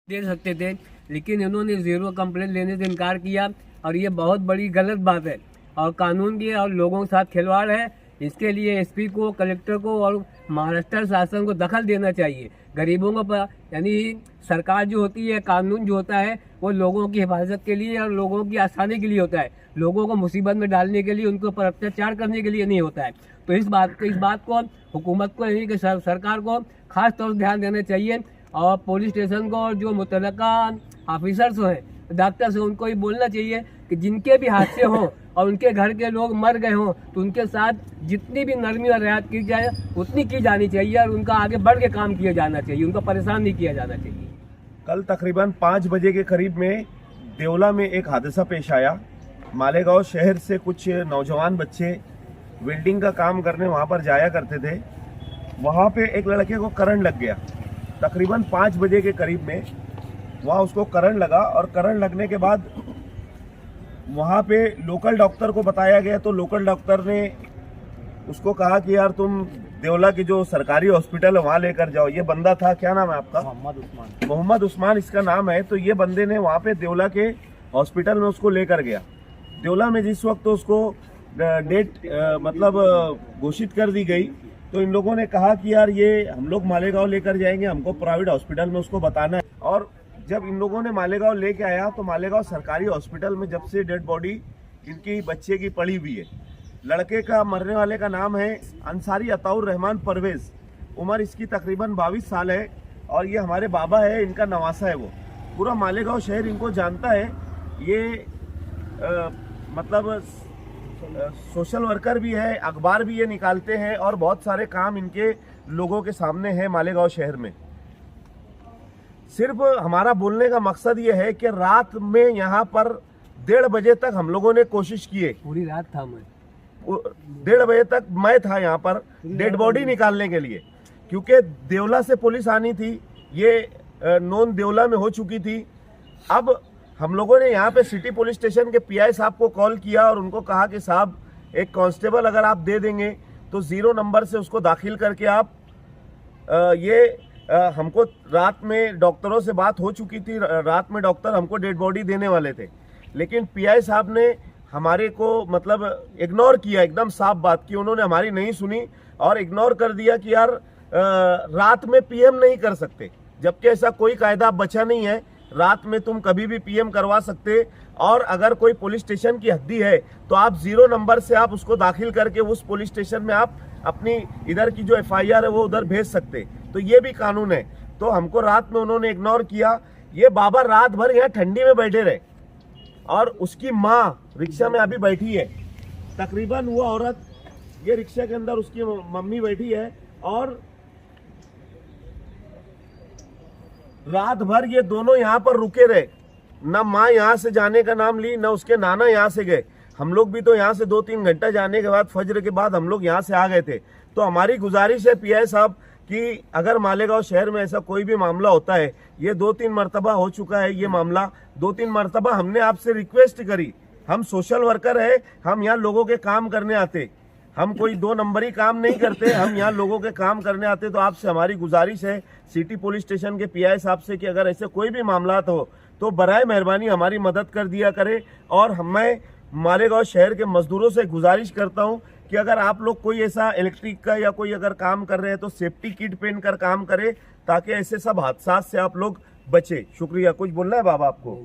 दे सकते थे, लेकिन इन्होंने जीरो कंप्लेंट लेने से इनकार किया और ये बहुत बड़ी गलत बात है और कानून की और लोगों के साथ खिलवाड़ है। इसके लिए एसपी को, कलेक्टर को और महाराष्ट्र शासन को दखल देना चाहिए। गरीबों को यानी सरकार जो होती है, कानून जो होता है वो लोगों की हिफाजत के लिए और लोगों की आसानी के लिए होता है, लोगों को मुसीबत में डालने के लिए, उनके ऊपर अत्याचार करने के लिए नहीं होता है। तो इस बात को हुकूमत को, यानी कि सरकार को खास तौर से ध्यान देना चाहिए और पुलिस स्टेशन को जो मुतल्लका ऑफिसर्स हैं, डॉक्टर्स हैं, उनको ही बोलना चाहिए कि जिनके भी हादसे हों और उनके घर के लोग मर गए हों तो उनके साथ जितनी भी नरमी और रियायत की जाए उतनी की जानी चाहिए और उनका आगे बढ़ के काम किया जाना चाहिए, उनको परेशान नहीं किया जाना चाहिए। कल तकरीबन 5 बजे के करीब में देवला में एक हादसा पेश आया। मालेगांव शहर से कुछ नौजवान बच्चे वेल्डिंग का काम करने वहां पर जाया करते थे। वहां पे एक लड़के को करंट लग गया। तकरीबन 5 बजे के करीब में वहाँ उसको करंट लगा और करंट लगने के बाद वहाँ पे लोकल डॉक्टर को बताया गया तो लोकल डॉक्टर ने उसको कहा कि यार तुम देवला की जो सरकारी हॉस्पिटल है वहाँ लेकर जाओ। ये बंदा था, क्या नाम है आपका? मोहम्मद उस्मान इसका नाम है। तो ये बंदे ने वहाँ पे देवला के हॉस्पिटल में उसको लेकर गया। देवला में जिस वक्त तो उसको डेट घोषित कर दी गई तो इन लोगों ने कहा कि यार ये हम लोग मालेगांव लेकर जाएंगे, हमको प्राइवेट हॉस्पिटल में उसको बताना है। और जब इन लोगों ने मालेगांव लेके आया तो मालेगांव सरकारी हॉस्पिटल में जब से डेड बॉडी इनकी बच्चे की पड़ी हुई है। लड़के का, मरने वाले का नाम है अंसारी अताउर रहमान परवेज। उम्र इसकी तकरीबन 22 साल है और ये हमारे बाबा है, इनका नवासा है। वो पूरा मालेगांव शहर इनको जानता है। ये सोशल वर्कर भी है, अखबार भी ये निकालते हैं और बहुत सारे काम इनके लोगों के सामने हैं मालेगांव शहर में। सिर्फ हमारा बोलने का मकसद ये है कि रात में यहाँ पर 1:30 बजे तक हम लोगों ने कोशिश की है। पूरी रात था मैं 1:30 बजे तक मैं था यहाँ पर डेड बॉडी निकालने के लिए, क्योंकि देवला से पुलिस आनी थी। ये नोन देवला में हो चुकी थी। अब हम लोगों ने यहाँ पे सिटी पुलिस स्टेशन के पीआई साहब को कॉल किया और उनको कहा कि साहब एक कांस्टेबल अगर आप दे देंगे तो 0 नंबर से उसको दाखिल करके आप हमको रात में डॉक्टरों से बात हो चुकी थी। रात में डॉक्टर हमको डेड बॉडी देने वाले थे, लेकिन पीआई साहब ने हमारे को इग्नोर किया। एकदम साफ बात की, उन्होंने हमारी नहीं सुनी और इग्नोर कर दिया कि यार रात में पीएम नहीं कर सकते, जबकि ऐसा कोई कायदा बचा नहीं है। रात में तुम कभी भी पीएम करवा सकते और अगर कोई पुलिस स्टेशन की हद्दी है तो आप 0 नंबर से आप उसको दाखिल करके उस पुलिस स्टेशन में आप अपनी इधर की जो एफआईआर है वो उधर भेज सकते। तो ये भी कानून है। तो हमको रात में उन्होंने इग्नोर किया। ये बाबा रात भर यहाँ ठंडी में बैठे रहे और उसकी माँ रिक्शा में अभी बैठी है। तकरीबन वो औरत, ये रिक्शा के अंदर उसकी मम्मी बैठी है और रात भर ये दोनों यहाँ पर रुके रहे। ना माँ यहाँ से जाने का नाम ली, ना उसके नाना यहाँ से गए। हम लोग भी तो यहाँ से 2-3 घंटा जाने के बाद फजर के बाद हम लोग यहाँ से आ गए थे। तो हमारी गुजारिश है पीआई साहब कि अगर मालेगांव शहर में ऐसा कोई भी मामला होता है, ये 2-3 मरतबा हो चुका है ये मामला, 2-3 मरतबा हमने आपसे रिक्वेस्ट करी। हम सोशल वर्कर है, हम यहाँ लोगों के काम करने आते, हम कोई 2 नंबरी काम नहीं करते, हम यहाँ लोगों के काम करने आते। तो आपसे हमारी गुजारिश है सिटी पुलिस स्टेशन के पीआई साहब से कि अगर ऐसे कोई भी मामला हो तो बराए मेहरबानी हमारी मदद कर दिया करें। और मैं मालेगांव शहर के मजदूरों से गुजारिश करता हूं कि अगर आप लोग कोई ऐसा इलेक्ट्रिक का या कोई अगर काम कर रहे हैं तो सेफ्टी किट पहन कर काम करें ताकि ऐसे सब हादसा से आप लोग बचे। शुक्रिया। कुछ बोलना है बाबा आपको?